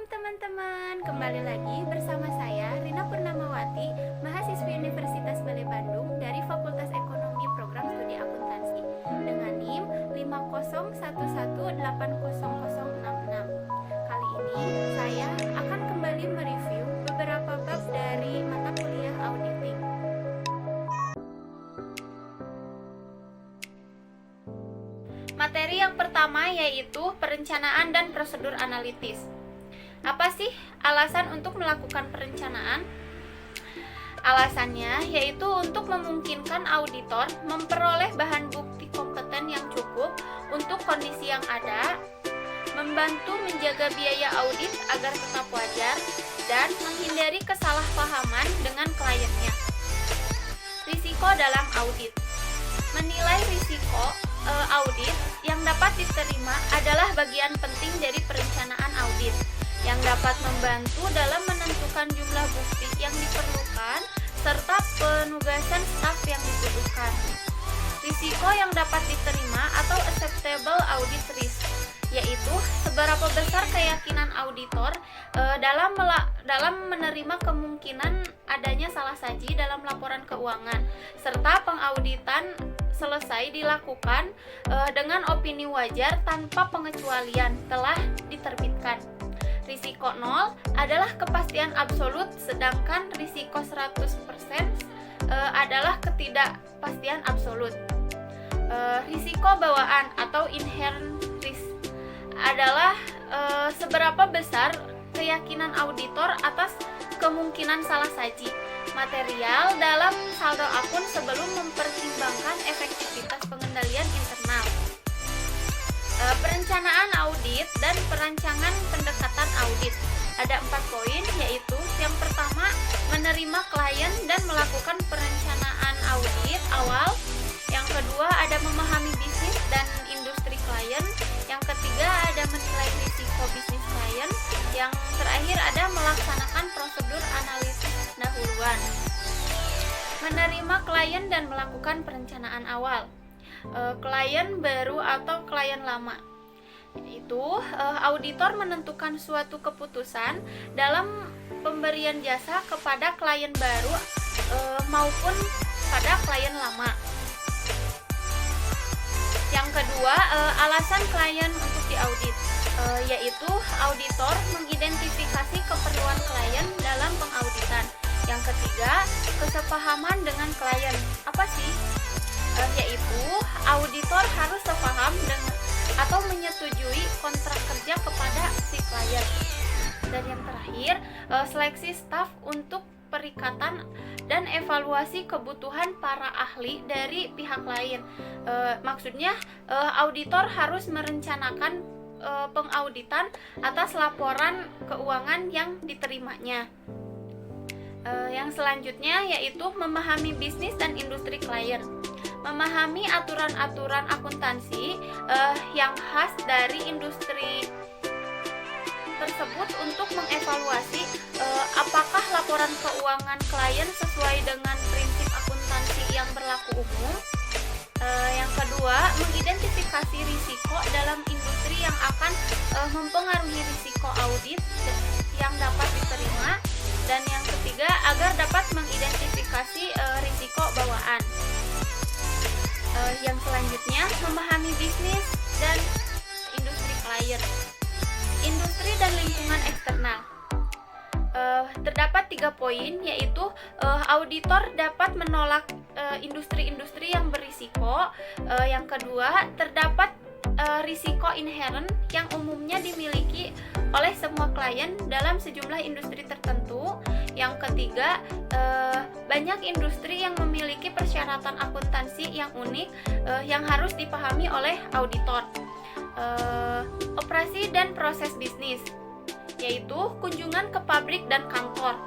Shalom teman-teman, kembali lagi bersama saya Rina Purnamawati, mahasiswi Universitas Bale Bandung dari Fakultas Ekonomi Program Studi Akuntansi dengan NIM 501180066. Kali ini saya akan kembali mereview beberapa bab dari mata kuliah auditing. Materi yang pertama yaitu perencanaan dan prosedur analitis. Apa sih alasan untuk melakukan perencanaan? Alasannya yaitu untuk memungkinkan auditor memperoleh bahan bukti kompeten yang cukup untuk kondisi yang ada, membantu menjaga biaya audit agar tetap wajar, dan menghindari kesalahpahaman dengan kliennya. Risiko dalam audit. Menilai risiko audit yang dapat diterima adalah bagian penting dari perencanaan audit yang dapat membantu dalam menentukan jumlah bukti yang diperlukan serta penugasan staf yang dibutuhkan. Risiko yang dapat diterima atau acceptable audit risk, yaitu seberapa besar keyakinan auditor dalam menerima kemungkinan adanya salah saji dalam laporan keuangan, serta pengauditan selesai dilakukan dengan opini wajar tanpa pengecualian telah diterbitkan. Risiko 0 adalah kepastian absolut, sedangkan risiko 100% adalah ketidakpastian absolut. Risiko bawaan atau inherent risk adalah seberapa besar keyakinan auditor atas kemungkinan salah saji material dalam saldo akun sebelum mempertimbangkan efektivitas pengendalian internal. Perencanaan audit dan perancangan pendekatan audit. Ada 4 poin, yaitu yang pertama, menerima klien dan melakukan perencanaan audit awal. Yang kedua, ada memahami bisnis dan industri klien. Yang ketiga, ada menilai risiko bisnis klien. Yang terakhir, ada melaksanakan prosedur analisis dahuluan. Menerima klien dan melakukan perencanaan awal. Klien baru atau klien lama, yaitu auditor menentukan suatu keputusan dalam pemberian jasa kepada klien baru maupun pada klien lama. Yang kedua, alasan klien untuk diaudit, yaitu auditor mengidentifikasi keperluan klien dalam pengauditan. Yang ketiga, kesepahaman dengan klien. Apa sih? Yaitu auditor harus sepaham dengan atau menyetujui kontrak kerja kepada si klien. Dan yang terakhir, seleksi staf untuk perikatan dan evaluasi kebutuhan para ahli dari pihak lain. Maksudnya auditor harus merencanakan pengauditan atas laporan keuangan yang diterimanya. Yang selanjutnya yaitu memahami bisnis dan industri klien. Memahami aturan-aturan akuntansi yang khas dari industri tersebut untuk mengevaluasi apakah laporan keuangan klien sesuai dengan prinsip akuntansi yang berlaku umum. Yang kedua, mengidentifikasi risiko dalam industri yang akan mempengaruhi risiko audit yang dapat diterima. Dan yang ketiga, agar dapat mengidentifikasi risiko bawaan. Yang selanjutnya, memahami bisnis dan industri klien. Industri dan lingkungan eksternal. Terdapat 3 poin, yaitu auditor dapat menolak industri-industri yang berisiko. Yang kedua, terdapat risiko inherent yang umumnya dimiliki oleh semua klien dalam sejumlah industri tertentu. Yang ketiga, banyak industri yang memiliki persyaratan akuntansi yang unik yang harus dipahami oleh auditor. Operasi dan proses bisnis, yaitu kunjungan ke pabrik dan kantor.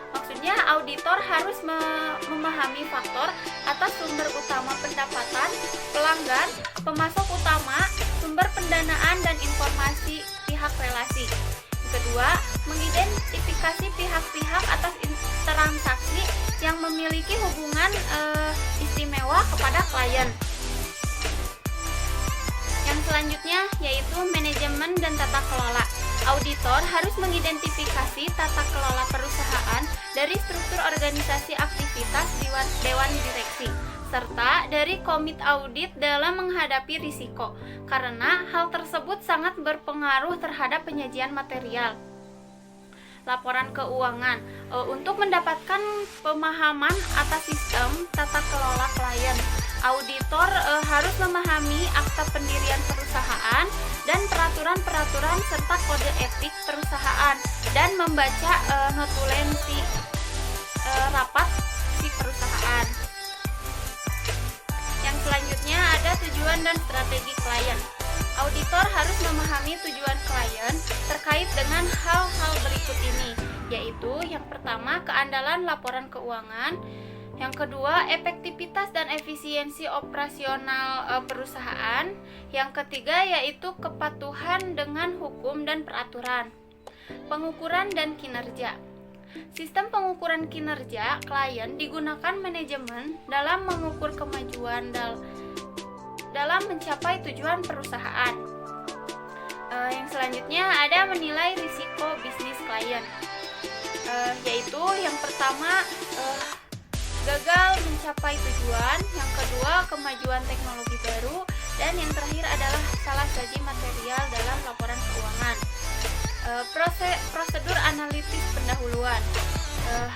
Maksudnya auditor harus memahami faktor atas sumber utama pendapatan, pelanggan, pemasok utama, sumber pendanaan, dan informasi pihak relasi. Kedua, mengidentifikasi pihak-pihak atas transaksi yang memiliki hubungan istimewa kepada klien. Yang selanjutnya yaitu manajemen dan tata kelola. Audit auditor harus mengidentifikasi tata kelola perusahaan dari struktur organisasi aktivitas dewan direksi, serta dari komit audit dalam menghadapi risiko, karena hal tersebut sangat berpengaruh terhadap penyajian material laporan keuangan. Untuk mendapatkan pemahaman atas sistem tata kelola klien, auditor harus memahami akta pendirian perusahaan dan peraturan-peraturan serta kode etik perusahaan, dan membaca notulensi rapat si perusahaan. Yang selanjutnya ada tujuan dan strategi klien. Auditor harus memahami tujuan klien terkait dengan hal-hal berikut ini, yaitu yang pertama, keandalan laporan keuangan, yang kedua, efektivitas dan efisiensi operasional perusahaan, yang ketiga yaitu kepatuhan dengan hukum dan peraturan, pengukuran dan kinerja. Sistem pengukuran kinerja klien digunakan manajemen dalam mengukur kemajuan dalam mencapai tujuan perusahaan. Yang selanjutnya ada menilai risiko bisnis klien, yaitu yang pertama gagal mencapai tujuan, yang kedua kemajuan teknologi baru, dan yang terakhir adalah salah saji material dalam laporan keuangan. Prosedur analitis pendahuluan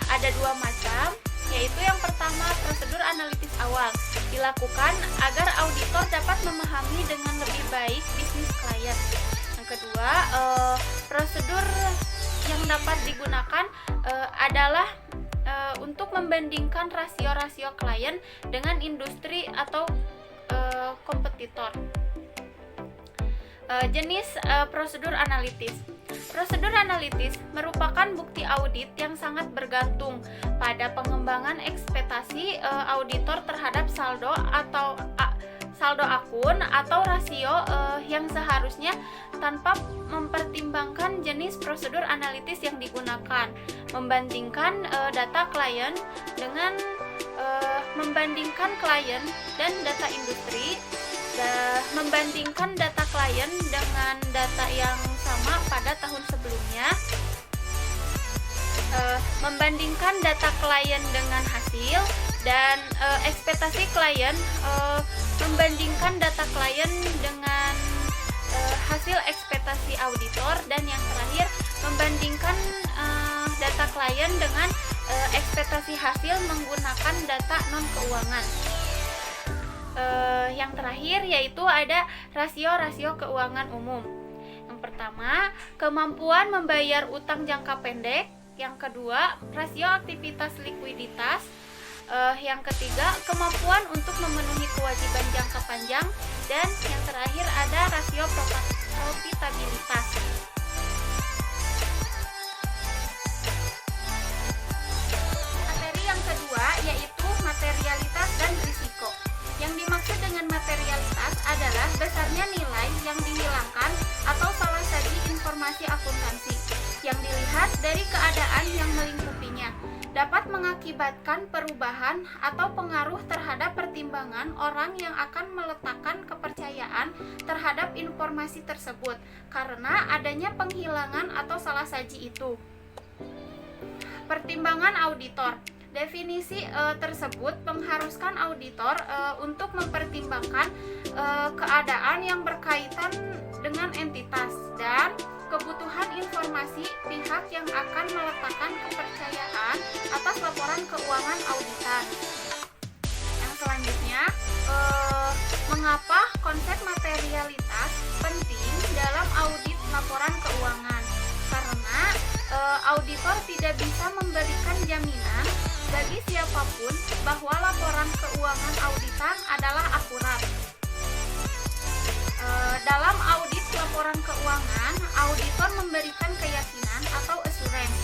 ada dua macam, yaitu yang pertama prosedur analitis awal dilakukan agar auditor dapat memahami dengan lebih baik bisnis klien. Yang kedua, prosedur yang dapat digunakan adalah untuk membandingkan rasio-rasio klien dengan industri atau kompetitor. Jenis prosedur analitis. Prosedur analitis merupakan bukti audit yang sangat bergantung pada pengembangan ekspektasi auditor terhadap saldo akun atau rasio yang seharusnya, tanpa mempertimbangkan jenis prosedur analitis yang digunakan, membandingkan data klien dengan membandingkan klien dan data industri, membandingkan data klien dengan data yang sama pada tahun sebelumnya, membandingkan data klien dengan hasil, dan ekspektasi klien, membandingkan data klien dengan hasil ekspektasi auditor, dan yang terakhir membandingkan data klien dengan ekspektasi hasil menggunakan data non keuangan. Yang terakhir yaitu ada rasio-rasio keuangan umum. Yang pertama, kemampuan membayar utang jangka pendek. Yang kedua, rasio aktivitas likuiditas. Yang ketiga, kemampuan untuk memenuhi kewajiban jangka panjang. Dan yang terakhir ada rasio profitabilitas. Materi yang kedua yaitu materialitas dan risiko. Yang dimaksud dengan materialitas adalah besarnya nilai yang dihilangkan atau salah saji informasi akuntansi yang dilihat dari keadaan yang melingkupinya, dapat mengakibatkan perubahan atau pengaruh terhadap pertimbangan orang yang akan meletakkan kepercayaan terhadap informasi tersebut karena adanya penghilangan atau salah saji itu. Pertimbangan auditor. Definisi tersebut mengharuskan auditor untuk mempertimbangkan keadaan yang berkaitan dengan entitas dan kebutuhan informasi pihak yang akan meletakkan kepercayaan atas laporan keuangan auditan. Yang selanjutnya, mengapa konsep materialitas penting dalam audit laporan keuangan? Karena auditor tidak bisa memberikan jaminan bagi siapapun bahwa laporan keuangan auditan adalah akurat. Dalam audit laporan keuangan, auditor memberikan keyakinan atau assurance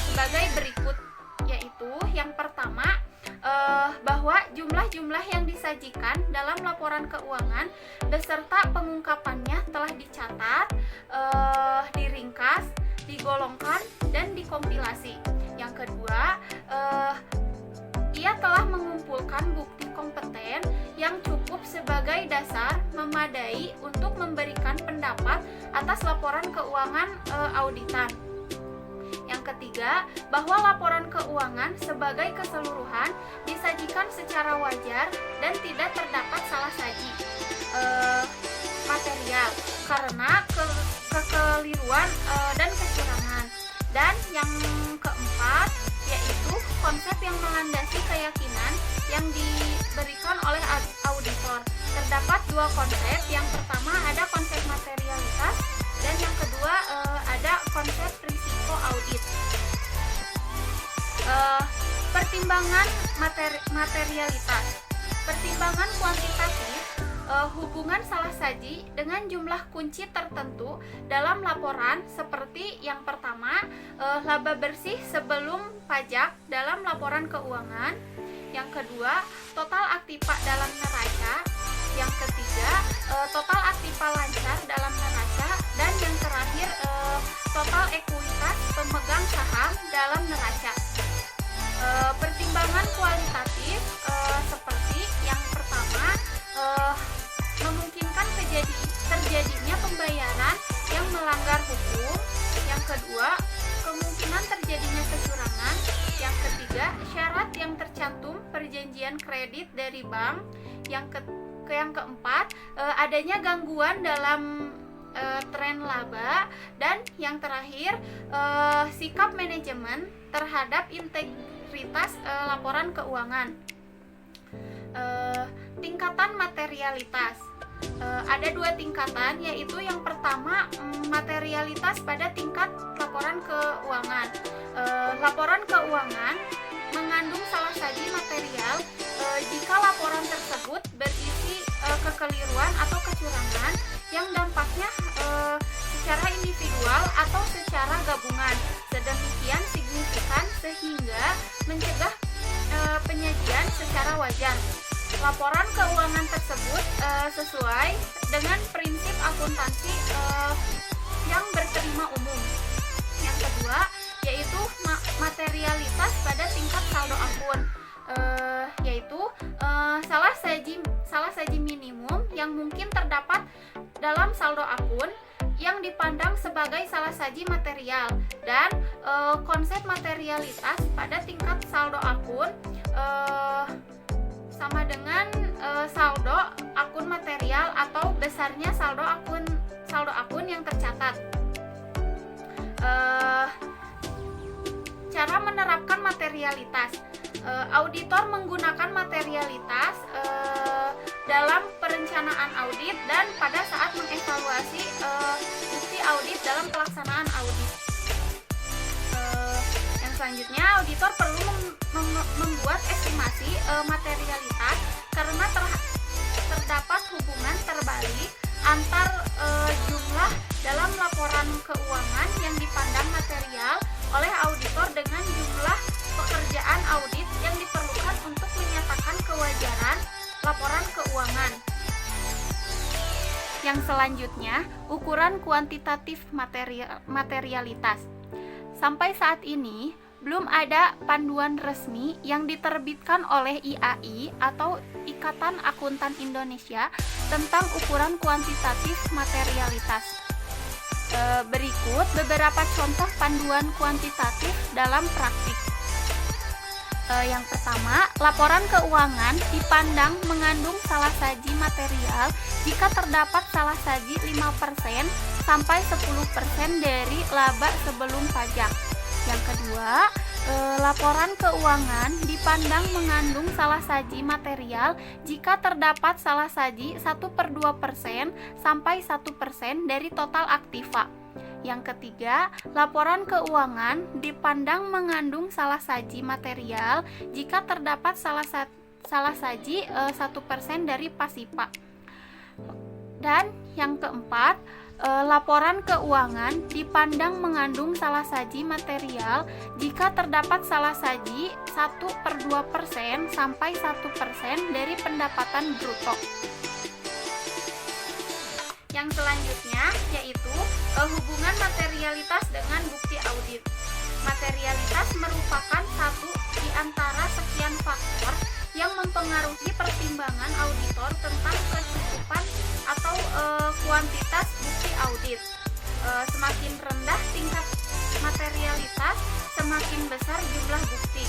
sebagai berikut, yaitu yang pertama, bahwa jumlah-jumlah yang disajikan dalam laporan keuangan beserta pengungkapannya telah dicatat, diringkas, digolongkan, dan dikompilasi. Yang kedua, ia telah mengumpulkan bukti kompeten yang cukup sebagai dasar memadai untuk memberikan pendapat atas laporan keuangan auditan. Yang ketiga, bahwa laporan keuangan sebagai keseluruhan disajikan secara wajar dan tidak terdapat salah saji material karena kekeliruan dan kecurangan. Dan yang keempat, yaitu konsep yang melandasi keyakinan yang diberikan oleh auditor. Terdapat dua konsep. Yang pertama ada konsep materialitas dan yang kedua ada konsep risiko audit. Pertimbangan materialitas. Pertimbangan kuantitatif hubungan salah saji dengan jumlah kunci tertentu dalam laporan seperti yang pertama, laba bersih sebelum pajak dalam laporan keuangan. Yang kedua, total aktiva dalam neraca. Yang ketiga, total aktiva lancar dalam neraca. Dan yang terakhir, total ekuitas pemegang saham dalam neraca. Pertimbangan kualitatif seperti yang pertama, memungkinkan terjadinya pembayaran yang melanggar hukum. Yang kedua, kemungkinan terjadinya kecurangan. Yang ketiga, syarat yang tercantum perjanjian kredit dari bank. Yang keempat, adanya gangguan dalam tren laba. Dan yang terakhir, sikap manajemen terhadap integritas laporan keuangan. Tingkatan materialitas. Ada dua tingkatan, yaitu yang pertama materialitas pada tingkat laporan keuangan. Laporan keuangan mengandung salah saji material jika laporan tersebut berisi kekeliruan atau kecurangan yang dampaknya secara individual atau secara gabungan sedemikian signifikan sehingga mencegah penyajian secara wajar. Laporan keuangan tersebut sesuai dengan prinsip akuntansi yang berterima umum. Yang kedua, yaitu materialitas pada tingkat saldo akun, yaitu salah saji minimum yang mungkin terdapat dalam saldo akun yang dipandang sebagai salah saji material. Dan konsep materialitas pada tingkat saldo akun sama dengan saldo akun material atau besarnya saldo akun yang tercatat. Cara menerapkan materialitas. Auditor menggunakan materialitas dalam perencanaan audit dan pada saat mengevaluasi bukti audit dalam pelaksanaan audit. Yang selanjutnya, auditor perlu membuat estimasi materialitas karena terdapat hubungan terbalik antar jumlah dalam laporan keuangan yang dipandang material oleh auditor dengan jumlah pekerjaan audit yang diperlukan untuk menyatakan kewajaran laporan keuangan. Yang selanjutnya, ukuran kuantitatif materialitas. Sampai saat ini, belum ada panduan resmi yang diterbitkan oleh IAI atau Ikatan Akuntan Indonesia tentang ukuran kuantitatif materialitas. Berikut beberapa contoh panduan kuantitatif dalam praktik. Yang pertama, laporan keuangan dipandang mengandung salah saji material jika terdapat salah saji 5% sampai 10% dari laba sebelum pajak. Yang kedua, laporan keuangan dipandang mengandung salah saji material jika terdapat salah saji 1/2% sampai 1% dari total aktiva. Yang ketiga, laporan keuangan dipandang mengandung salah saji material jika terdapat salah saji 1% dari pasipa. Dan yang keempat, laporan keuangan dipandang mengandung salah saji material jika terdapat salah saji 1/2% sampai 1% dari pendapatan bruto. Yang selanjutnya yaitu hubungan materialitas dengan bukti audit. Materialitas merupakan satu di antara sekian faktor yang mempengaruhi pertimbangan auditor kuantitas bukti audit. Semakin rendah tingkat materialitas, semakin besar jumlah bukti.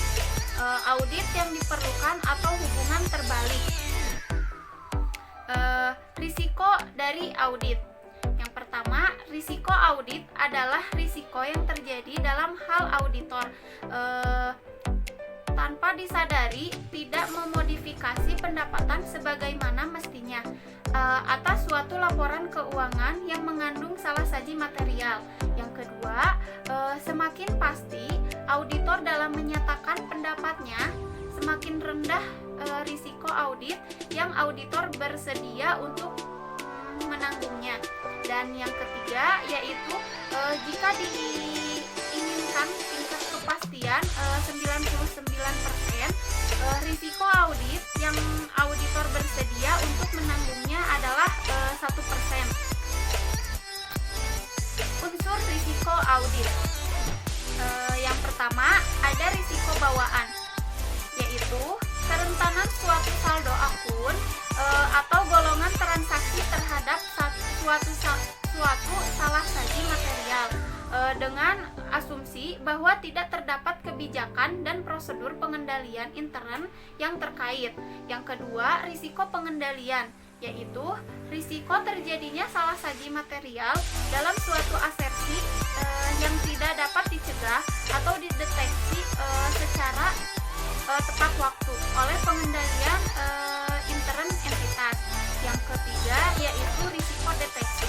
Audit yang diperlukan atau hubungan terbalik. Risiko dari audit. Yang pertama, risiko audit adalah risiko yang terjadi dalam hal auditor tanpa disadari tidak memodifikasi pendapatan sebagaimana mestinya atas suatu laporan keuangan yang mengandung salah saji material. Yang kedua, semakin pasti auditor dalam menyatakan pendapatnya, semakin rendah risiko audit yang auditor bersedia untuk menanggungnya. Dan yang ketiga yaitu jika diinginkan tingkat kepastian 99%, risiko audit yang auditor bersedia untuk menanggungnya adalah 1%. Unsur risiko audit. Yang pertama, ada risiko bawaan, yaitu kerentanan suatu saldo akun atau golongan transaksi terhadap suatu salah saji material dengan asumsi bahwa tidak terdapat kebijakan dan prosedur pengendalian intern yang terkait. Yang kedua, risiko pengendalian, yaitu risiko terjadinya salah saji material dalam suatu asersi yang tidak dapat dicegah atau dideteksi secara tepat waktu oleh pengendalian intern entitas. Yang ketiga yaitu risiko deteksi.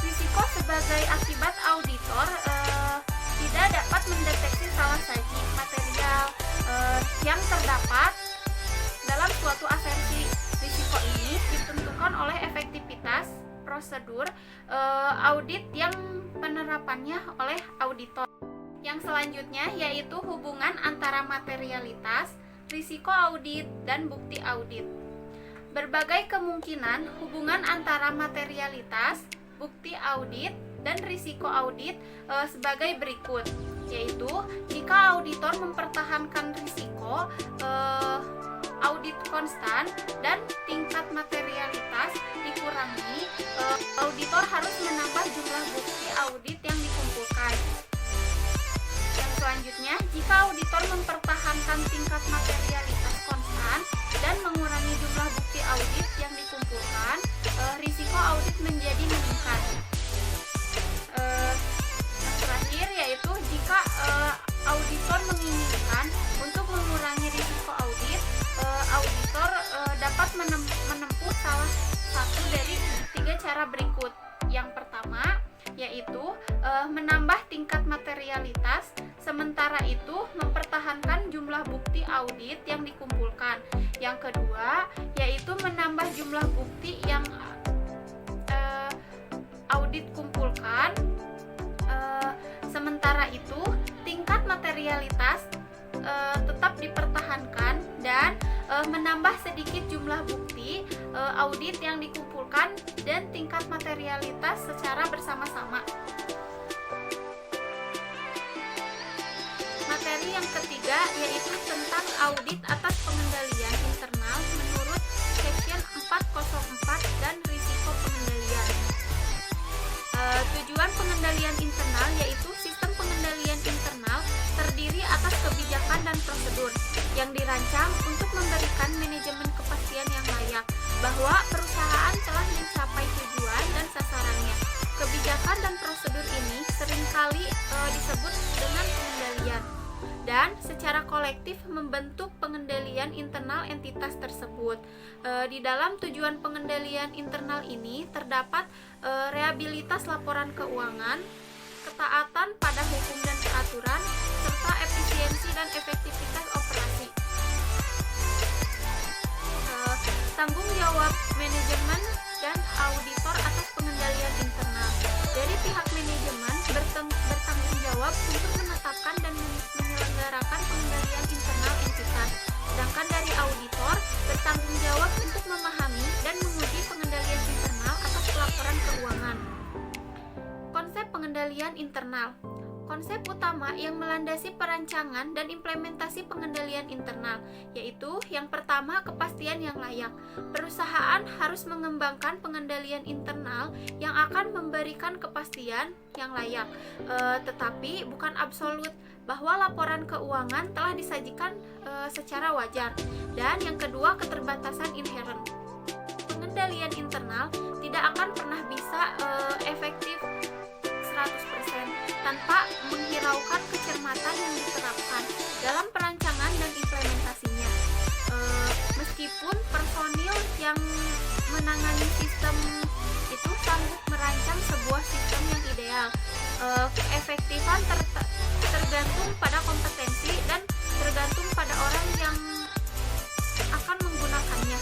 Risiko sebagai akibat auditor tidak dapat mendeteksi salah saji material yang terdapat dalam suatu asersi. Risiko ini ditentukan oleh efektivitas prosedur audit yang penerapannya oleh auditor. Yang selanjutnya yaitu hubungan antara materialitas, risiko audit, dan bukti audit. Berbagai kemungkinan hubungan antara materialitas, bukti audit, dan risiko audit sebagai berikut, yaitu jika auditor mempertahankan risiko audit konstan dan tingkat materialitas dikurangi, auditor harus menambah jumlah bukti audit yang dikumpulkan. Selanjutnya, jika auditor mempertahankan tingkat materialitas konstan dan mengurangi jumlah bukti audit yang dikumpulkan, risiko audit menjadi meningkat. Yang terakhir yaitu jika auditor menginginkan untuk mengurangi risiko audit, auditor dapat menempuh salah satu dari 3 cara berikut. Yang pertama yaitu menambah tingkat materialitas, sementara itu mempertahankan jumlah bukti audit yang dikumpulkan. Yang kedua yaitu menambah jumlah bukti yang audit kumpulkan, sementara itu tingkat materialitas tetap dipertahankan dan menambah sedikit jumlah bukti audit yang dikumpulkan dan tingkat materialitas secara bersama-sama. Materi yang ketiga yaitu tentang audit atas pengendalian internal menurut section 404 dan risiko pengendalian. Tujuan pengendalian internal yaitu sistem pengendalian internal terdiri atas kebijakan dan prosedur yang dirancang untuk memberikan manajemen kepastian yang layak bahwa perusahaan telah mencapai tujuan dan sasarannya. Kebijakan dan prosedur ini seringkali disebut dengan pengendalian dan secara kolektif membentuk pengendalian internal entitas tersebut. Di dalam tujuan pengendalian internal ini terdapat rehabilitas laporan keuangan, ketaatan pada hukum dan peraturan, serta efisiensi dan efektivitas operasi. Tanggung jawab manajemen dan auditor atas pengendalian internal. Dari pihak manajemen bertanggung jawab untuk menetapkan dan menyelenggarakan pengendalian internal entitas, sedangkan dari auditor bertanggung jawab untuk memahami dan menguji pengendalian internal atas laporan keuangan. Konsep pengendalian internal. Konsep utama yang melandasi perancangan dan implementasi pengendalian internal, yaitu yang pertama, kepastian yang layak. Perusahaan harus mengembangkan pengendalian internal yang akan memberikan kepastian yang layak, tetapi bukan absolut, bahwa laporan keuangan telah disajikan secara wajar. Dan yang kedua, keterbatasan inheren. Pengendalian internal tidak akan pernah bisa efektif 100% tanpa menghiraukan kecermatan yang diterapkan dalam perancangan dan implementasinya. Meskipun personil yang menangani sistem itu sanggup merancang sebuah sistem yang ideal, keefektifan tergantung pada kompetensi dan tergantung pada orang yang akan menggunakannya.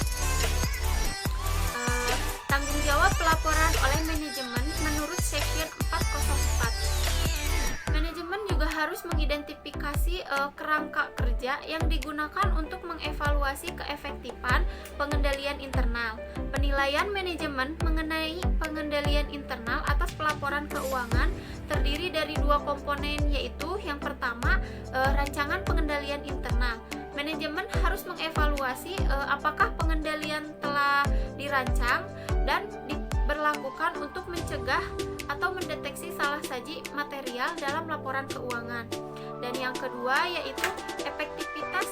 Tanggung jawab pelaporan oleh manajemen menurut Section 404. Manajemen juga harus mengidentifikasi kerangka kerja yang digunakan untuk mengevaluasi keefektifan pengendalian internal. Penilaian manajemen mengenai pengendalian internal atas pelaporan keuangan terdiri dari dua komponen, yaitu yang pertama, rancangan pengendalian internal. Manajemen harus mengevaluasi apakah pengendalian telah dirancang dan diberlakukan untuk mencegah atau mendeteksi salah saji material dalam laporan keuangan. Dan yang kedua yaitu efektivitas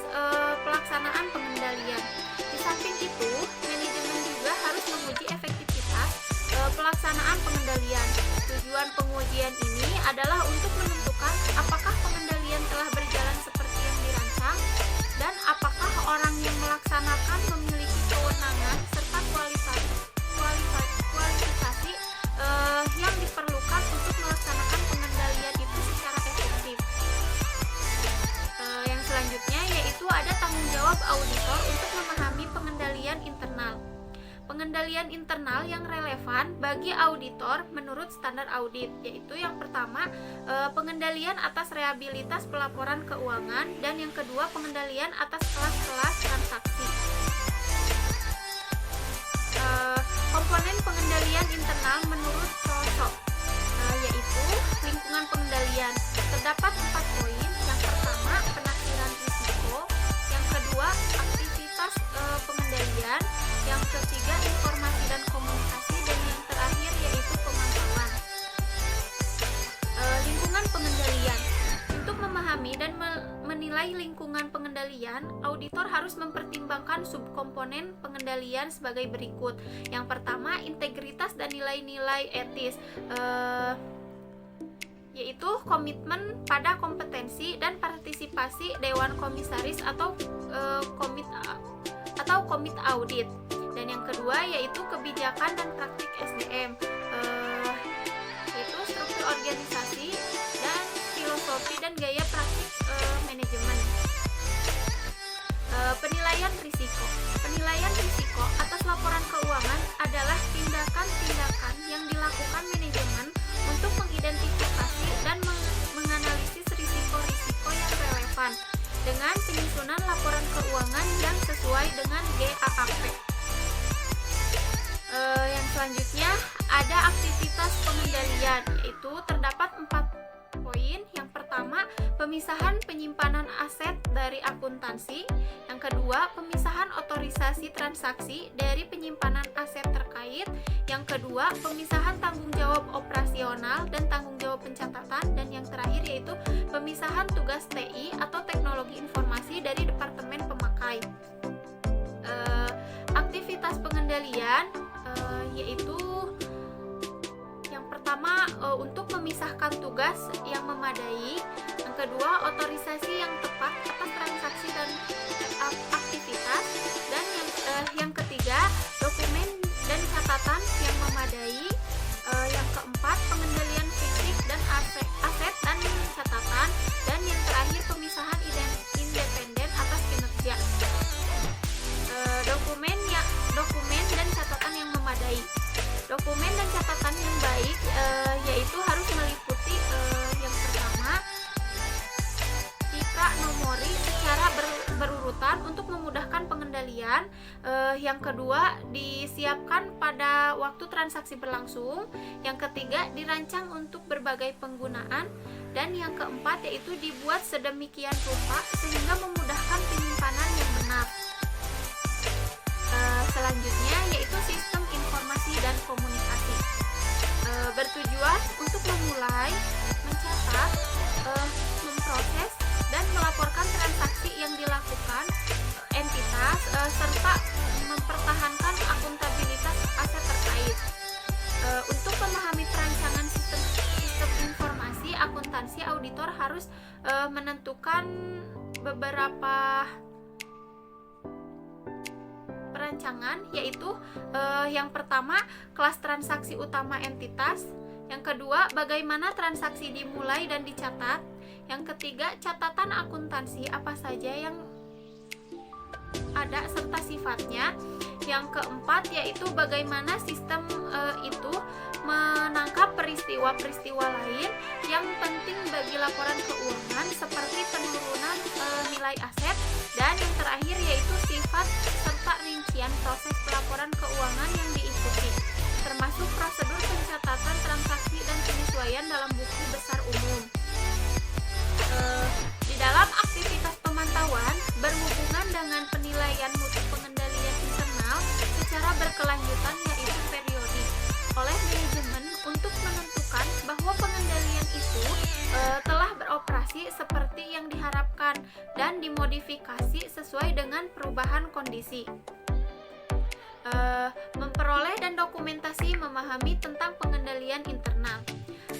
pelaksanaan pengendalian. Di samping itu, manajemen juga harus menguji efektivitas pelaksanaan pengendalian. Tujuan pengujian ini adalah untuk menentukan apakah pengendalian telah berjalan seperti yang dirancang dan apakah orang yang melaksanakan memiliki kewenangan serta kualifikasi yang diperlukan untuk melaksanakan pengendalian itu secara efektif. Yang selanjutnya yaitu ada tanggung jawab auditor untuk memahami pengendalian internal. Pengendalian internal yang relevan bagi auditor menurut standar audit, yaitu yang pertama, pengendalian atas reliabilitas pelaporan keuangan, dan yang kedua, pengendalian atas kelas-kelas transaksi. Komponen pengendalian internal menurut sosok, yaitu lingkungan pengendalian. Terdapat 4 poin. Yang pertama, penafsiran risiko. Yang kedua, aktivitas pengendalian. Yang ketiga, informasi dan komunikasi. Dan yang terakhir yaitu pemantauan. Lingkungan pengendalian. Untuk memahami dan menilai lingkungan pengendalian, auditor harus mempertimbangkan subkomponen pengendalian sebagai berikut. Yang pertama, integritas dan nilai-nilai etis, yaitu komitmen pada kompetensi dan partisipasi dewan komisaris atau komit audit. Dan yang kedua yaitu kebijakan dan praktik SDM, yaitu struktur organisasi dan filosofi dan gaya praktik manajemen. Penilaian risiko. Penilaian risiko atas laporan keuangan adalah tindakan-tindakan yang dilakukan manajemen untuk mengidentifikasi dan menganalisis risiko-risiko yang relevan dengan penyusunan laporan keuangan yang sesuai dengan GAAP. Yang selanjutnya ada aktivitas pengendalian, yaitu terdapat 4 poin. Yang pertama, pemisahan penyimpanan aset dari akuntansi. Yang kedua, pemisahan otorisasi transaksi dari penyimpanan aset terkait. Yang kedua, pemisahan tanggung jawab operasional dan tanggung jawab pencatatan. Dan yang terakhir yaitu pemisahan tugas TI atau teknologi informasi dari departemen pemakai. Aktivitas pengendalian yaitu yang pertama, untuk memisahkan tugas yang memadai. Yang kedua, otorisasi yang tepat atas transaksi dan aktivitas. Dan yang ketiga, dokumen dan catatan yang memadai. Yang keempat, pengendalian fisik dan aset dan catatan. Dan yang terakhir, pemisahan independen atas kinerja. Dokumen dan catatan yang memadai. Dokumen dan catatan yang baik yaitu harus meliputi yang pertama, citra nomori secara berurutan untuk memudahkan pengendalian. Yang kedua, disiapkan pada waktu transaksi berlangsung. Yang ketiga, dirancang untuk berbagai penggunaan. Dan yang keempat yaitu dibuat sedemikian rupa sehingga memudahkan penyimpanan yang benar. Selanjutnya yaitu sistem informasi dan komunikasi. Bertujuan untuk memulai, mencatat, memproses, dan melaporkan transaksi yang dilakukan entitas serta mempertahankan akuntabilitas aset terkait. Untuk memahami perancangan sistem informasi akuntansi, auditor harus menentukan beberapa perancangan, yaitu yang pertama kelas transaksi utama entitas, yang kedua bagaimana transaksi dimulai dan dicatat, yang ketiga catatan akuntansi apa saja yang ada serta sifatnya, yang keempat yaitu bagaimana sistem itu menangkap peristiwa-peristiwa lain yang penting bagi laporan keuangan seperti penurunan nilai aset, dan yang terakhir yaitu sifat serta rincian proses pelaporan keuangan yang diikuti, termasuk prosedur pencatatan transaksi dan penyesuaian dalam buku besar umum. Di dalam aktivitas pemantauan berhubungan dengan penilaian mutu pengendalian internal secara berkelanjutan yaitu periodik oleh manajemen untuk menentukan bahwa pengendalian itu telah beroperasi seperti yang diharapkan dan dimodifikasi sesuai dengan perubahan kondisi. Memperoleh dan dokumentasi memahami tentang pengendalian internal.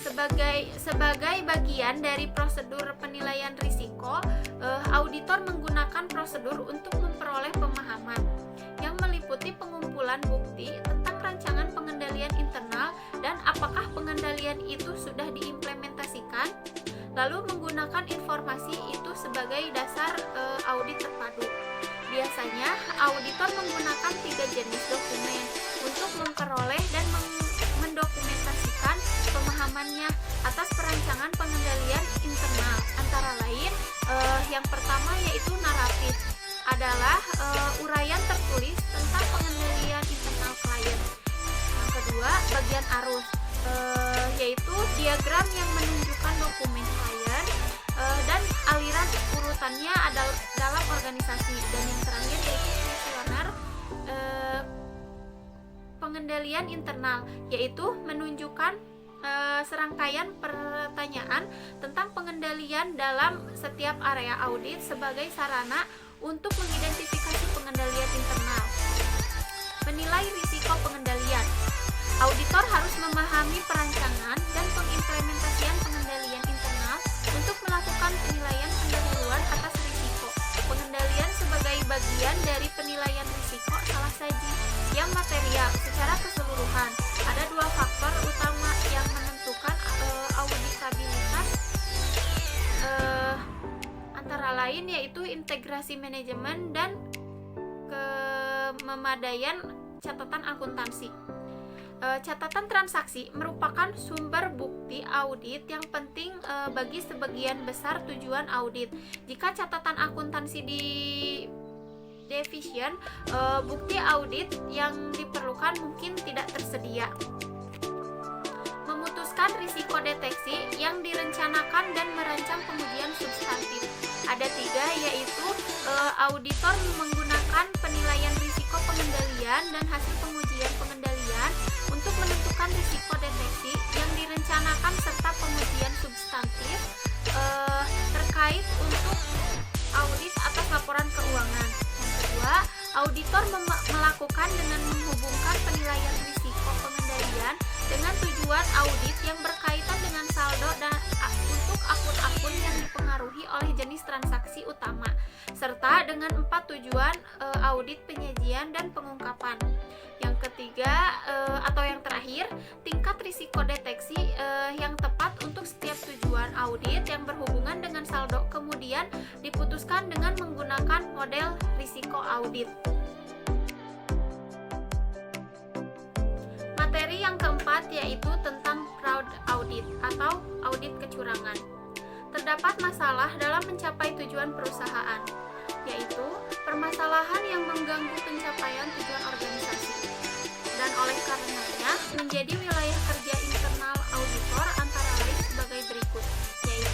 Sebagai bagian dari prosedur penilaian risiko, auditor menggunakan prosedur untuk memperoleh pemahaman yang meliputi pengumpulan bukti tentang rancangan pengendalian internal dan apakah pengendalian itu sudah diimplementasikan, lalu menggunakan informasi itu sebagai dasar audit terpadu. Biasanya, auditor menggunakan 3 jenis dokumen untuk memperoleh dan mendokumentasikan pemahamannya atas perancangan pengendalian internal. Antara lain, yang pertama yaitu naratif, adalah uraian tertulis tentang pengendalian internal klien. Yang kedua, bagian arus, yaitu diagram yang menunjukkan dokumen klien dan aliran urutannya adalah dalam organisasi. Dan yang terakhir yaitu kuesioner pengendalian internal, yaitu menunjukkan serangkaian pertanyaan tentang pengendalian dalam setiap area audit sebagai sarana untuk mengidentifikasi pengendalian internal. Menilai risiko pengendalian. Auditor harus memahami perancangan dan pengimplementasian pengendalian internal untuk melakukan penilaian pendahuluan atas risiko. Pengendalian sebagai bagian dari penilaian risiko salah saji yang material secara keseluruhan. Ada 2 faktor utama yang menentukan auditabilitas, antara lain yaitu integrasi manajemen dan kememadaian catatan akuntansi. Catatan transaksi merupakan sumber bukti audit yang penting bagi sebagian besar tujuan audit. Jika catatan akuntansi deficient, bukti audit yang diperlukan mungkin tidak tersedia. Memutuskan risiko deteksi yang direncanakan dan merancang pengujian substantif. Ada 3, yaitu auditor menggunakan penilaian risiko pengendalian dan hasil pengujian pengendalian untuk menentukan risiko deteksi yang direncanakan serta pengujian substantif terkait untuk audit atas laporan keuangan. Yang kedua, auditor melakukan dengan menghubungkan penilaian risiko pengendalian dengan tujuan audit yang berkaitan dengan saldo dan untuk akun-akun yang dipengaruhi oleh jenis transaksi utama, serta dengan 4 tujuan audit penyajian dan pengungkapan. Yang ketiga atau yang terakhir, tingkat risiko deteksi yang tepat untuk setiap tujuan audit yang berhubungan dengan saldo kemudian diputuskan dengan menggunakan model risiko audit. Materi yang keempat yaitu tentang fraud audit atau audit kecurangan. Terdapat masalah dalam mencapai tujuan perusahaan, yaitu permasalahan yang mengganggu pencapaian tujuan organisasi. Dan oleh karenanya menjadi wilayah kerja internal auditor antara lain sebagai berikut, yaitu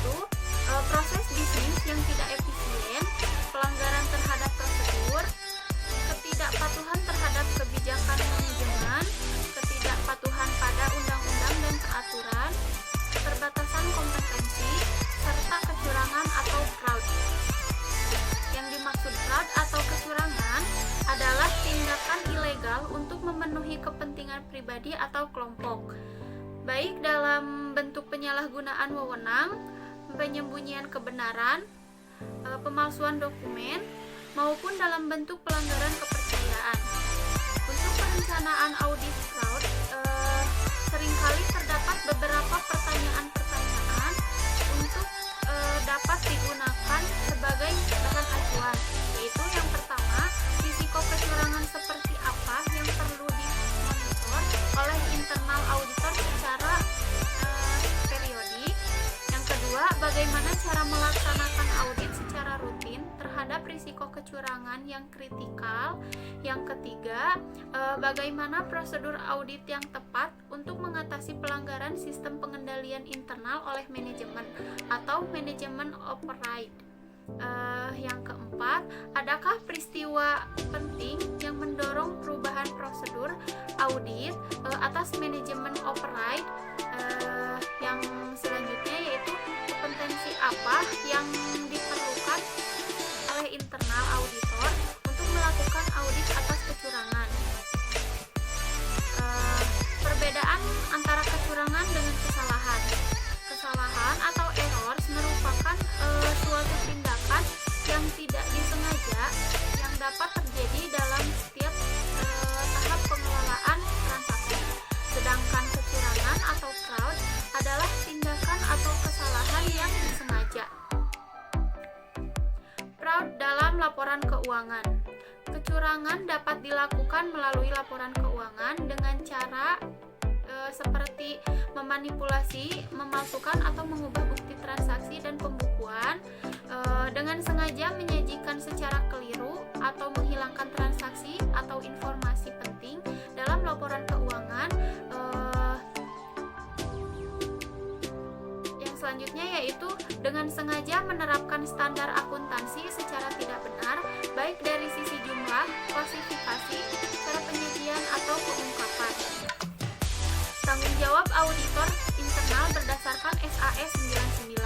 pribadi atau kelompok, baik dalam bentuk penyalahgunaan wewenang, penyembunyian kebenaran, pemalsuan dokumen, maupun dalam bentuk pelanggaran kepercayaan. Untuk perencanaan audit fraud, seringkali terdapat beberapa pertanyaan-pertanyaan untuk dapat digunakan sebagai bahan acuan, yaitu yang pertama, risiko kecurangan seperti apa yang perlu dimonitor oleh internal auditor secara periodik. Yang kedua, bagaimana cara melaksanakan audit secara rutin terhadap risiko kecurangan yang kritikal. Yang ketiga, bagaimana prosedur audit yang tepat untuk mengatasi pelanggaran sistem pengendalian internal oleh manajemen atau manajemen operate. Yang keempat, adakah peristiwa penting yang mendorong perubahan prosedur audit atas manajemen operate. Yang selanjutnya yaitu kompetensi apa yang diperlukan oleh internal auditor untuk melakukan audit atas kecurangan. Perbedaan antara kecurangan dengan kesalahan. Kesalahan atau errors merupakan suatu tindakan yang tidak disengaja yang dapat terjadi dalam setiap tahap pengelolaan transaksi. Sedangkan kecurangan atau fraud adalah tindakan atau kesalahan yang disengaja. Fraud dalam laporan keuangan. Kecurangan dapat dilakukan melalui laporan keuangan dengan cara seperti memanipulasi, memalsukan atau mengubah bukti transaksi dan pembukuan, dengan sengaja menyajikan secara keliru atau menghilangkan transaksi atau informasi penting dalam laporan keuangan. Yang selanjutnya yaitu dengan sengaja menerapkan standar akuntansi secara tidak benar, baik dari sisi jumlah, klasifikasi, cara penyajian atau pengungkapan. Tanggung jawab auditor internal berdasarkan SAS 99.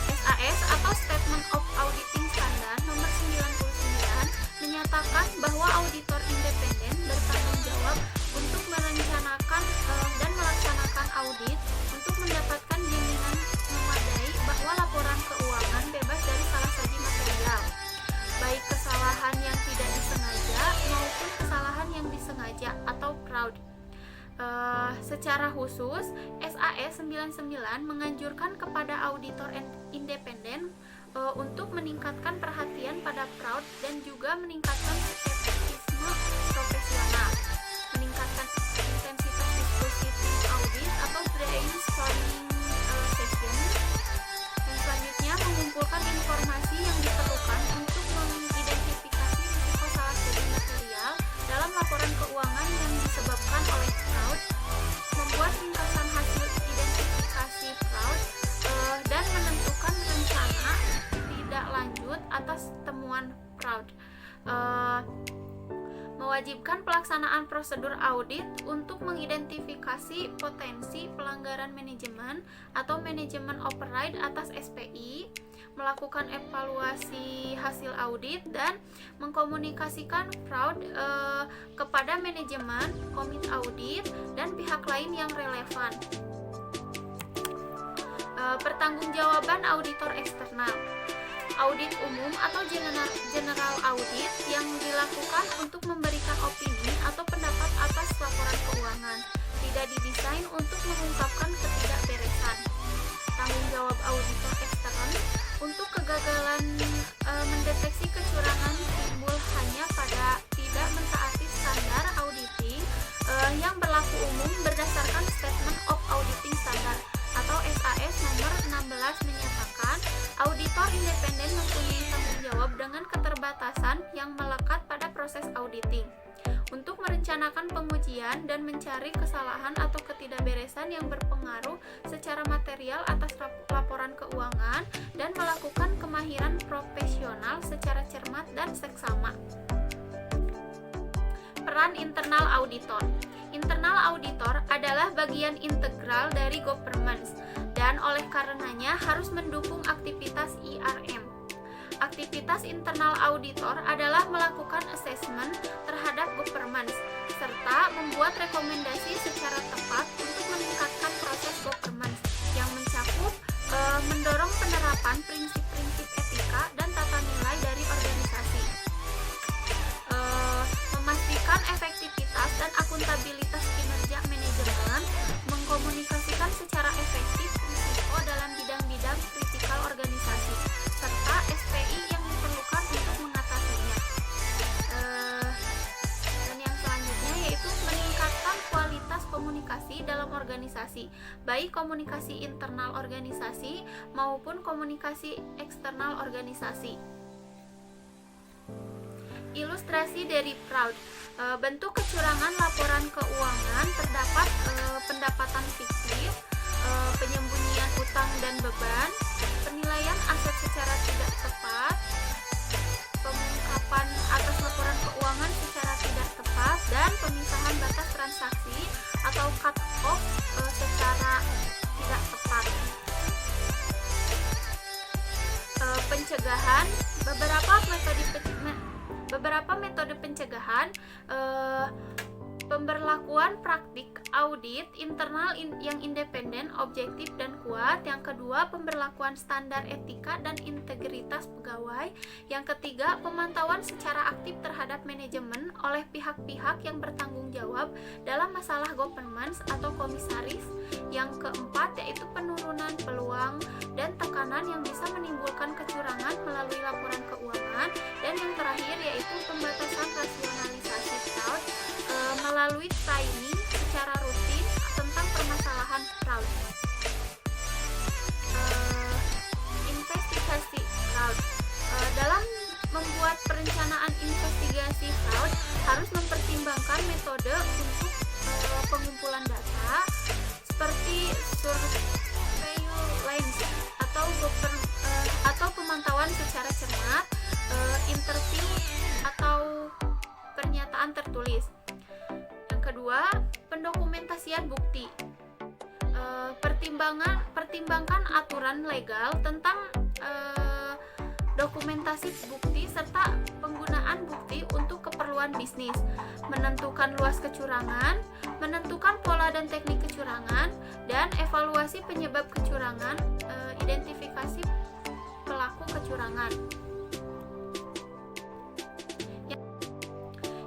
SAS atau Statement of Auditing Standard nomor 99 menyatakan bahwa auditor independen bertanggung jawab untuk merencanakan dan melaksanakan audit untuk mendapatkan jaminan memadai bahwa laporan keuangan bebas dari salah satu material, baik kesalahan yang tidak disengaja maupun kesalahan yang disengaja atau fraud. Secara khusus, SAS 99 menganjurkan kepada auditor independen untuk meningkatkan perhatian pada fraud dan juga meningkatkan skeptisisme profesional, meningkatkan intensitas diskusi tim audit atau brainstorming session. Dan selanjutnya mengumpulkan informasi yang diperlukan untuk mengidentifikasi risiko salah satu material dalam laporan keuangan yang disebabkan oleh fraud, membuat ringkasan hasil identifikasi fraud, dan menentukan rencana tidak lanjut atas temuan fraud. Mewajibkan pelaksanaan prosedur audit untuk mengidentifikasi potensi pelanggaran manajemen atau manajemen operate atas SPI, melakukan evaluasi hasil audit dan mengkomunikasikan fraud kepada manajemen, komit audit, dan pihak lain yang relevan. Pertanggungjawaban auditor eksternal. Audit umum atau general audit yang dilakukan untuk memberikan opini atau pendapat atas laporan keuangan, tidak didesain untuk mengungkapkan ketidakberesan. Tanggung jawab auditor ekstern untuk kegagalan mendeteksi kecurangan timbul hanya pada tidak mentaati standar auditing yang berlaku umum berdasarkan Statement of Auditing Standard atau SAS nomor 16 menyatakan auditor independen mempunyai tanggung jawab dengan keterbatasan yang melekat pada proses auditing untuk merencanakan pengujian dan mencari kesalahan atau ketidakberesan yang berpengaruh secara material atas laporan keuangan dan melakukan kemahiran profesional secara cermat dan seksama. Peran internal auditor. Internal auditor adalah bagian integral dari governance dan oleh karenanya harus mendukung aktivitas IRM. Aktivitas internal auditor adalah melakukan assessment terhadap governance serta membuat rekomendasi secara tepat untuk meningkatkan proses governance yang mencakup mendorong penerapan prinsip-prinsip etika dan tata nilai dari organisasi, memastikan efektivitas dan akuntabilitas kinerja manajemen, mengkomunikasikan secara efektif risiko dalam bidang-bidang kritikal organisasi, serta SPI yang diperlukan untuk mengatasinya. Dan yang selanjutnya yaitu meningkatkan kualitas komunikasi dalam organisasi, baik komunikasi internal organisasi maupun komunikasi eksternal organisasi. Ilustrasi dari fraud. Bentuk kecurangan laporan keuangan terdapat pendapatan fiktif, penyembunyian utang dan beban, penilaian aset secara tidak tepat, pengungkapan atas laporan keuangan secara tidak tepat, dan pemisahan batas transaksi atau cut off secara tidak tepat. Pencegahan. Beberapa metode pencegahan, pemberlakuan praktik audit internal yang independen, objektif, dan kuat. Yang kedua, pemberlakuan standar etika dan integritas pegawai. Yang ketiga, pemantauan secara aktif terhadap manajemen oleh pihak-pihak yang bertanggung jawab dalam masalah governance atau komisaris. Yang keempat, yaitu penurunan peluang dan tekanan yang bisa menimbulkan kecurangan melalui laporan keuangan. Dan yang terakhir, yaitu pembatasan rasionalisasi fraud melalui training secara rutin tentang permasalahan fraud. Investigasi fraud. Dalam membuat perencanaan investigasi fraud harus mempertimbangkan metode untuk pengumpulan data seperti surveillance atau pemantauan secara cermat, interview atau pernyataan tertulis. Yang kedua, pendokumentasian bukti. Pertimbangkan aturan legal tentang dokumentasi bukti serta penggunaan bukti untuk keperluan bisnis, menentukan luas kecurangan, menentukan pola dan teknik kecurangan, dan evaluasi penyebab kecurangan, identifikasi pelaku kecurangan.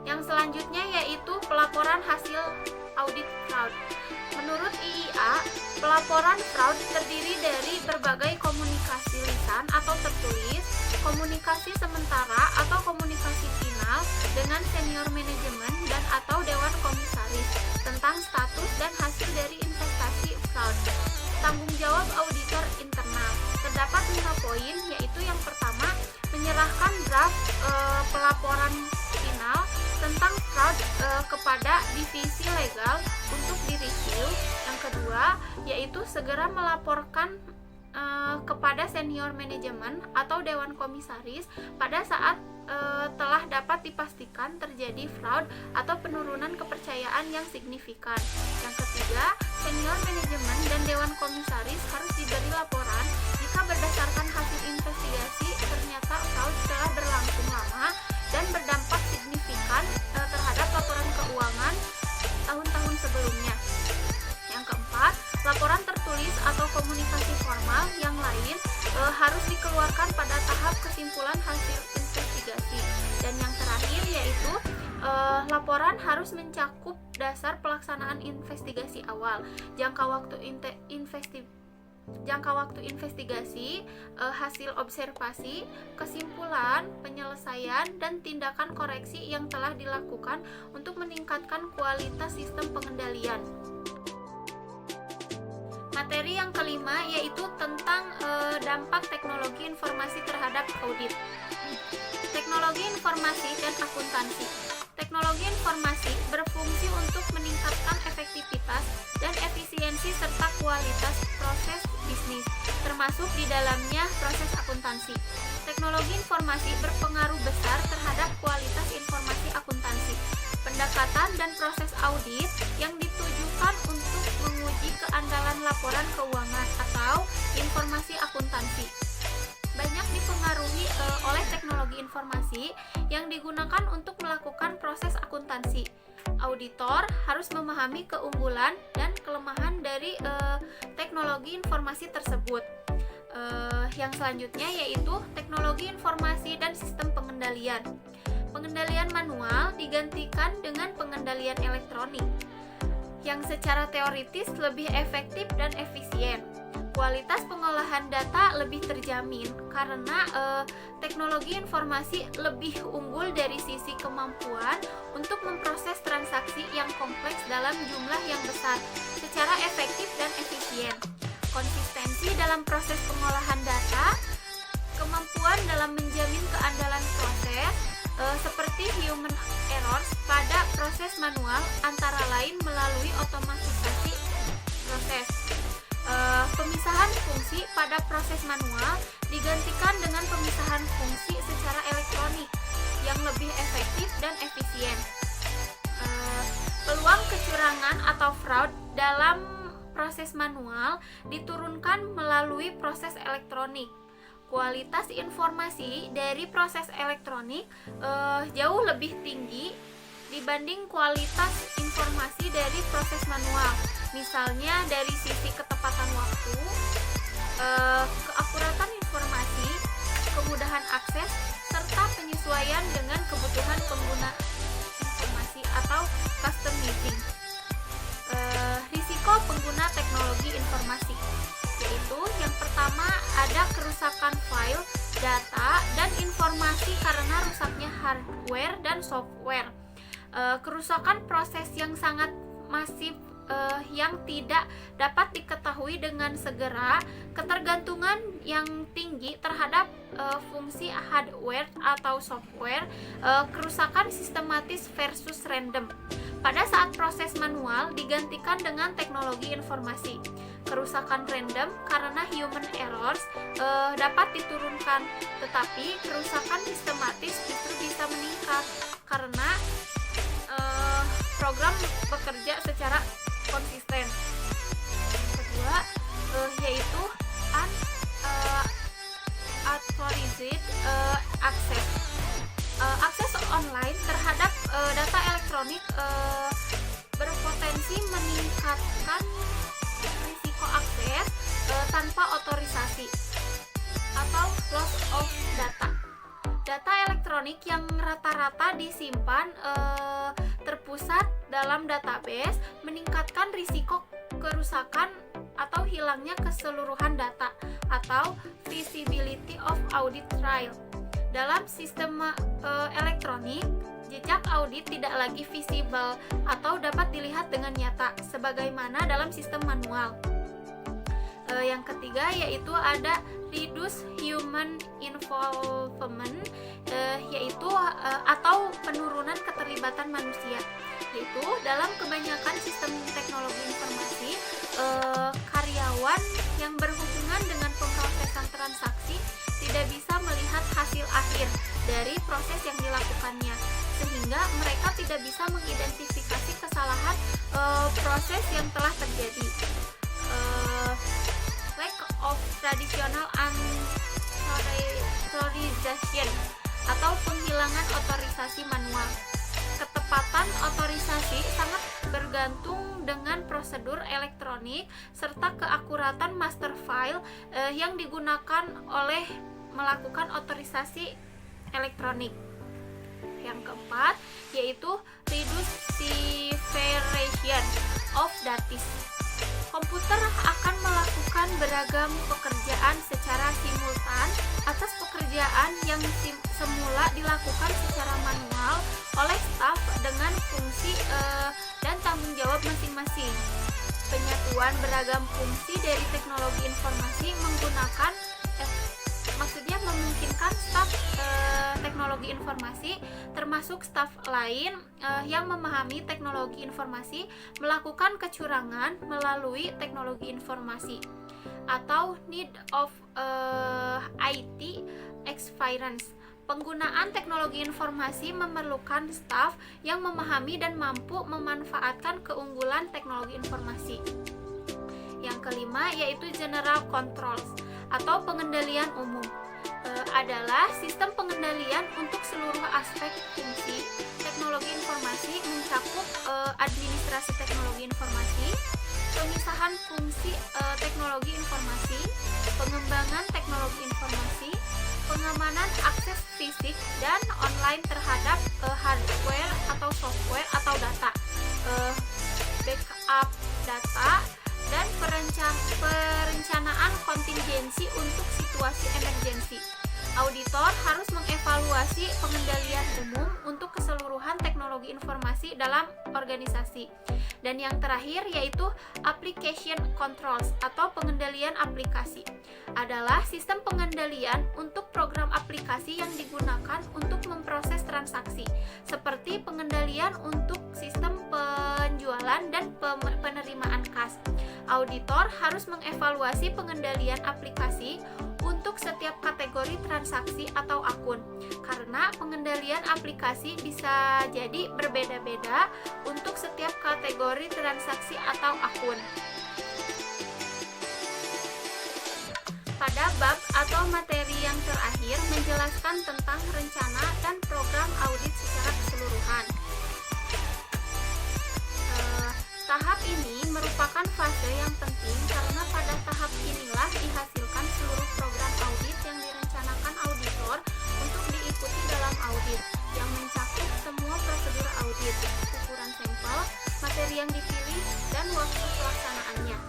Yang selanjutnya yaitu pelaporan hasil audit fraud. Menurut IIA, pelaporan fraud terdiri dari berbagai komunikasi lisan atau tertulis, komunikasi sementara atau komunikasi final dengan senior manajemen dan atau dewan komisaris tentang status dan hasil dari investasi fraud. Tanggung jawab auditor internal. Terdapat 5 poin, yaitu yang pertama, menyerahkan draft pelaporan final tentang fraud kepada divisi legal untuk direview. Yang kedua, yaitu segera melaporkan kepada senior manajemen atau dewan komisaris pada saat telah dapat dipastikan terjadi fraud atau penurunan kepercayaan yang signifikan. Yang ketiga, senior manajemen dan dewan komisaris harus diberi laporan jika berdasarkan hasil investigasi ternyata fraud telah berlangsung lama dan berdampak signifikan terhadap laporan keuangan tahun-tahun sebelumnya. Yang keempat, laporan tertulis atau komunikasi formal yang lain harus dikeluarkan pada tahap kesimpulan hasil investigasi. Dan yang terakhir yaitu laporan harus mencakup dasar pelaksanaan investigasi awal, jangka waktu investigasi, hasil observasi, kesimpulan, penyelesaian, dan tindakan koreksi yang telah dilakukan untuk meningkatkan kualitas sistem pengendalian. Materi yang kelima yaitu tentang dampak teknologi informasi terhadap audit. Teknologi informasi dan akuntansi. Teknologi informasi berfungsi untuk meningkatkan efektivitas dan efisiensi serta kualitas proses bisnis, termasuk di dalamnya proses akuntansi. Teknologi informasi berpengaruh besar terhadap kualitas informasi akuntansi. Pendekatan dan proses audit yang ditujukan untuk menguji keandalan laporan keuangan atau informasi akuntansi banyak dipengaruhi oleh teknologi informasi yang digunakan untuk melakukan proses akuntansi. Auditor harus memahami keunggulan dan kelemahan dari teknologi informasi tersebut. Yang selanjutnya yaitu teknologi informasi dan sistem pengendalian. Pengendalian manual digantikan dengan pengendalian elektronik yang secara teoritis lebih efektif dan efisien. Kualitas pengolahan data lebih terjamin karena teknologi informasi lebih unggul dari sisi kemampuan untuk memproses transaksi yang kompleks dalam jumlah yang besar secara efektif dan efisien. Konsistensi dalam proses pengolahan data, kemampuan dalam menjamin keandalan proses, seperti human errors pada proses manual antara lain melalui otomatisasi proses. Pemisahan fungsi pada proses manual digantikan dengan pemisahan fungsi secara elektronik yang lebih efektif dan efisien. Peluang kecurangan atau fraud dalam proses manual diturunkan melalui proses elektronik. Kualitas informasi dari proses elektronik jauh lebih tinggi dibanding kualitas informasi dari proses manual. Misalnya dari sisi ketepatan waktu, keakuratan informasi, kemudahan akses, serta penyesuaian dengan kebutuhan pengguna informasi atau customizing. Risiko pengguna teknologi informasi, yaitu yang pertama ada kerusakan file, data, dan informasi karena rusaknya hardware dan software. Kerusakan proses yang sangat masif yang tidak dapat diketahui dengan segera, ketergantungan yang tinggi terhadap fungsi hardware atau software, kerusakan sistematis versus random. Pada saat proses manual digantikan dengan teknologi informasi. Kerusakan random karena human errors dapat diturunkan, tetapi kerusakan sistematis justru bisa meningkat karena program bekerja secara konsisten. Kedua yaitu unauthorized access. Akses online terhadap data elektronik berpotensi meningkatkan risiko akses tanpa otorisasi atau loss of data. Data elektronik yang rata-rata disimpan terpusat dalam database meningkatkan risiko kerusakan atau hilangnya keseluruhan data atau visibility of audit trail. Dalam sistem elektronik, jejak audit tidak lagi visible atau dapat dilihat dengan nyata sebagaimana dalam sistem manual. Yang ketiga yaitu ada reduce human involvement, yaitu atau penurunan keterlibatan manusia, yaitu dalam kebanyakan sistem teknologi informasi, karyawan yang berhubungan dengan pemrosesan transaksi tidak bisa melihat hasil akhir dari proses yang dilakukannya, sehingga mereka tidak bisa mengidentifikasi kesalahan proses yang telah terjadi. Lack of traditional authorization atau penghilangan otorisasi manual. Ketepatan otorisasi sangat bergantung dengan prosedur elektronik serta keakuratan master file yang digunakan oleh melakukan otorisasi elektronik. Yang keempat yaitu reduce separation of data. Komputer akan melakukan beragam pekerjaan secara simultan atas pekerjaan yang semula dilakukan secara manual oleh staf dengan fungsi dan tanggung jawab masing-masing. Penyatuan beragam fungsi dari teknologi informasi menggunakan maksudnya memungkinkan staf teknologi informasi termasuk staf lain yang memahami teknologi informasi melakukan kecurangan melalui teknologi informasi atau need of IT experience. Penggunaan teknologi informasi memerlukan staf yang memahami dan mampu memanfaatkan keunggulan teknologi informasi. Yang kelima yaitu general controls atau pengendalian umum. adalah sistem pengendalian untuk seluruh aspek fungsi teknologi informasi, mencakup administrasi teknologi informasi, pemisahan fungsi teknologi informasi, pengembangan teknologi informasi, pengamanan akses fisik dan online terhadap hardware atau software atau data, backup data, dan perencanaan kontingensi untuk situasi emergensi. Auditor harus mengevaluasi pengendalian umum untuk keseluruhan teknologi informasi dalam organisasi. Dan yang terakhir yaitu application controls atau pengendalian aplikasi. Adalah sistem pengendalian untuk program aplikasi yang digunakan untuk memproses transaksi, seperti pengendalian untuk sistem penjualan dan penerimaan kas. Auditor harus mengevaluasi pengendalian aplikasi untuk setiap kategori transaksi atau akun, karena pengendalian aplikasi bisa jadi berbeda-beda untuk setiap kategori transaksi atau akun. Pada bab atau materi yang terakhir menjelaskan tentang rencana dan program audit secara keseluruhan. Tahap ini merupakan fase yang penting karena pada tahap inilah dihasilkan seluruh program audit yang direncanakan auditor untuk diikuti dalam audit, yang mencakup semua prosedur audit, ukuran sampel, materi yang dipilih, dan waktu pelaksanaannya.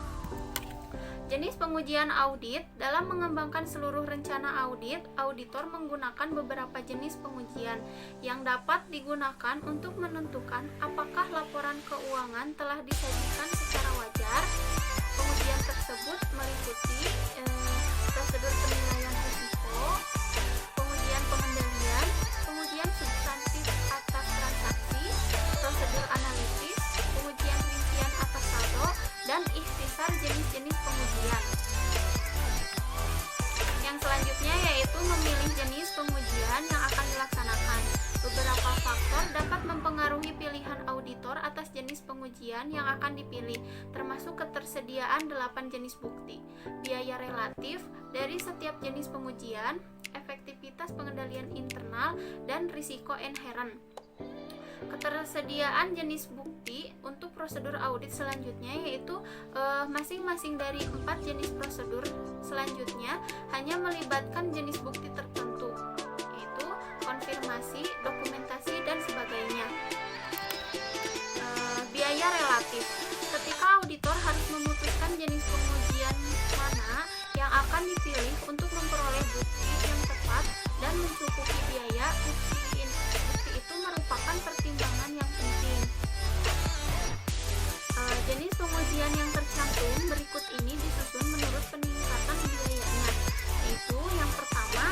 Jenis pengujian audit. Dalam mengembangkan seluruh rencana audit, auditor menggunakan beberapa jenis pengujian yang dapat digunakan untuk menentukan apakah laporan keuangan telah disajikan secara wajar. Pengujian tersebut meliputi prosedur penilaian risiko, pengujian pengendalian, pengujian substantif atas transaksi, prosedur analisis, pengujian rincian atas saldo, dan ikhtisar jenis-jenis pengujian. Yang selanjutnya yaitu memilih jenis pengujian yang akan dilaksanakan. Beberapa faktor dapat mempengaruhi pilihan auditor atas jenis pengujian yang akan dipilih, termasuk ketersediaan 8 jenis bukti, biaya relatif dari setiap jenis pengujian, efektivitas pengendalian internal, dan risiko inherent. Ketersediaan jenis bukti untuk prosedur audit selanjutnya yaitu masing-masing dari 4 jenis prosedur selanjutnya hanya melibatkan jenis bukti tertentu, yaitu konfirmasi, dokumentasi, dan sebagainya. Biaya relatif. Ketika auditor harus memutuskan jenis pengujian mana yang akan dipilih untuk memperoleh bukti yang tepat dan mencukupi biaya, bukti itu merupakan pertimbangan yang penting. Jenis pengujian yang tercantum berikut ini disusun menurut peningkatan biayanya, yaitu yang pertama,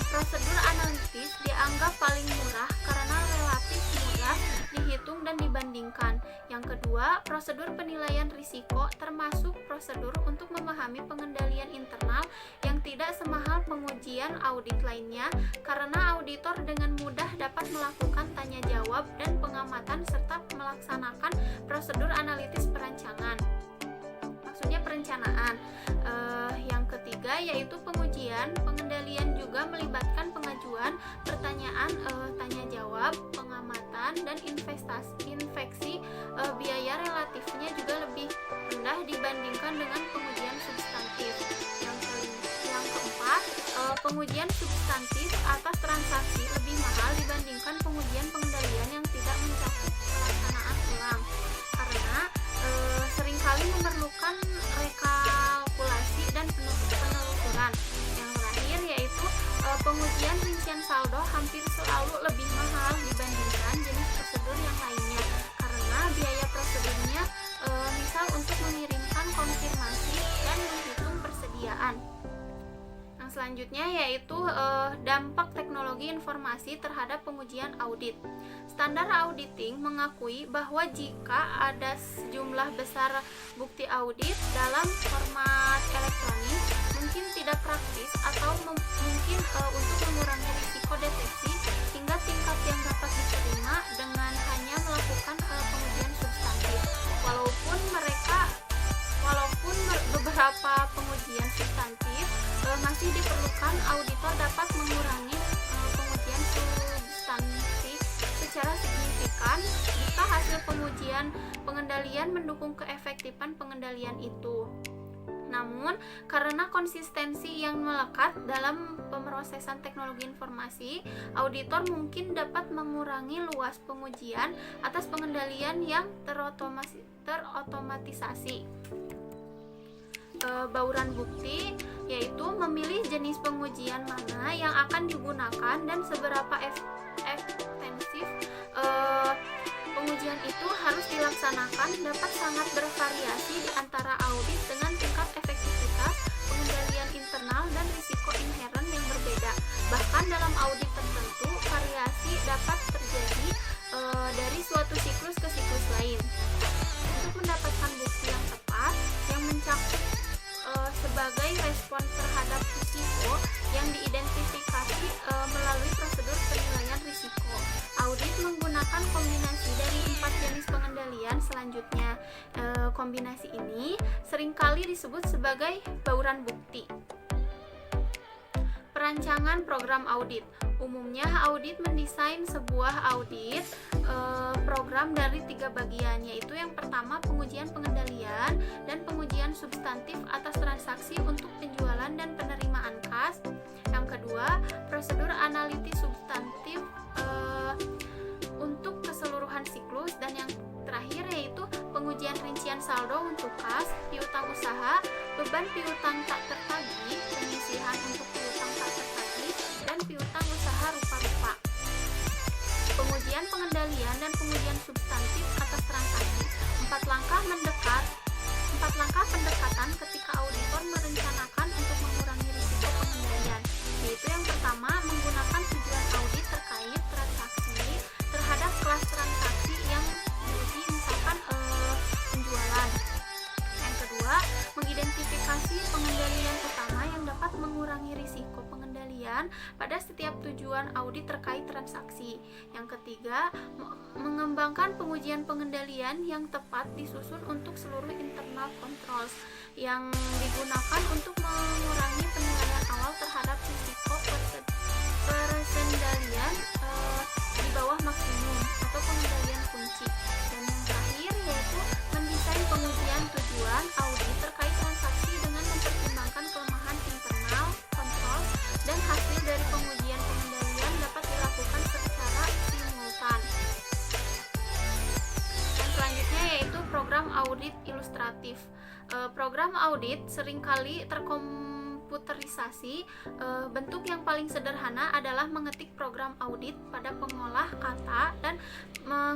prosedur analitis dianggap paling murah karena relatif mudah dihitung dan dibandingkan. Yang kedua, prosedur penilaian risiko termasuk prosedur untuk memahami pengendalian internal yang tidak semahal pengujian audit lainnya karena auditor dengan mudah dapat melakukan tanya jawab dan pengamatan serta melaksanakan prosedur analitis perencanaan. Maksudnya perencanaan. Yang ketiga yaitu pengujian pengendalian juga melibatkan pengajuan pertanyaan, tanya jawab, pengamatan, dan infeksi. Biaya relatifnya juga lebih rendah dibandingkan dengan pengujian substantif. Yang keempat, pengujian substantif atas transaksi lebih mahal dibandingkan pengujian pengendalian yang tidak mencakup pelaksanaan ulang karena seringkali memerlukan rekalkulasi dan penelusuran. Yang terakhir yaitu pengujian rincian saldo hampir selalu lebih mahal dibandingkan jenis prosedur yang lainnya karena biaya prosedurnya misal untuk mengirimkan konfirmasi dan menghitung persediaan. Yang selanjutnya yaitu dampak teknologi informasi terhadap pengujian audit. Standar auditing mengakui bahwa jika ada sejumlah besar bukti audit dalam format elektronik mungkin tidak praktis atau mungkin untuk mengurangi risiko deteksi hingga tingkat yang dapat diterima dengan hanya melakukan pengujian substantif. Walaupun beberapa pengujian substantif masih diperlukan mengatakan auditor dapat mengurangi pengujian substansi secara signifikan jika hasil pengujian pengendalian mendukung keefektifan pengendalian itu. Namun, karena konsistensi yang melekat dalam pemrosesan teknologi informasi, auditor mungkin dapat mengurangi luas pengujian atas pengendalian yang terotomatisasi. Bauran bukti yaitu memilih jenis pengujian mana yang akan digunakan dan seberapa ekstensif pengujian itu harus dilaksanakan dapat sangat bervariasi di antara audit dengan tingkat efektivitas, pengendalian internal, dan risiko inheren yang berbeda. Bahkan dalam audit tertentu, variasi dapat terjadi dari suatu siklus ke siklus lain. Untuk mendapatkan bukti yang tepat, yang mencakup sebagai respon terhadap risiko yang diidentifikasi melalui prosedur penilaian risiko. Audit menggunakan kombinasi dari 4 jenis pengendalian selanjutnya. Kombinasi ini seringkali disebut sebagai bauran bukti. Perancangan program audit. Umumnya audit mendesain sebuah audit program dari 3 bagian, yaitu yang pertama pengujian pengendalian dan pengujian substantif atas transaksi untuk penjualan dan penerimaan kas. Yang kedua, prosedur analitis substantif untuk keseluruhan siklus, dan yang terakhir yaitu pengujian rincian saldo untuk kas, piutang usaha, beban piutang tak tertagih, penyisihan untuk piutang tak tertagih, dan piutang usaha rupa-rupa. Pengujian pengendalian dan pengujian substantif atas transaksi. 4 langkah pendekatan ketika auditor merencanakan untuk mengurangi risiko pengendalian, yaitu yang pertama, menggunakan tujuan audit terkait transaksi terhadap kelas transaksi yang diuji, misalkan penjualan. Yang kedua, mengidentifikasi pengendalian utama yang dapat mengurangi risiko pengendalian pada setiap tujuan audit terkait transaksi. Yang ketiga, mengembangkan pengujian pengendalian yang tepat disusun untuk seluruh internal controls yang digunakan untuk mengurangi penilaian awal terhadap risiko pengendalian di bawah maksimum atau pengendalian kunci. Dan yang terakhir yaitu mendesain pengujian tujuan audit terkait transaksi dengan mempertimbangkan kelemahan internal kontrol dan hasil dari pengujian pengendalian dapat dilakukan secara simultan. Dan selanjutnya yaitu program audit ilustratif. Program audit seringkali terkomputerisasi. Bentuk yang paling sederhana adalah mengetik program audit pada pengolah kata dan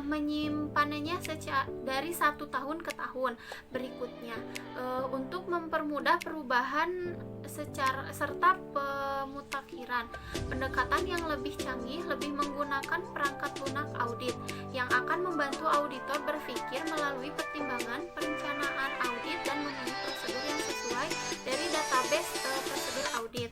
menyimpannya dari 1 tahun ke tahun berikutnya untuk mempermudah perubahan serta pemutakhiran. Pendekatan yang lebih canggih lebih menggunakan perangkat lunak audit yang akan membantu auditor berpikir melalui pertimbangan perencanaan audit dan memilih prosedur yang sesuai dari database prosedur audit.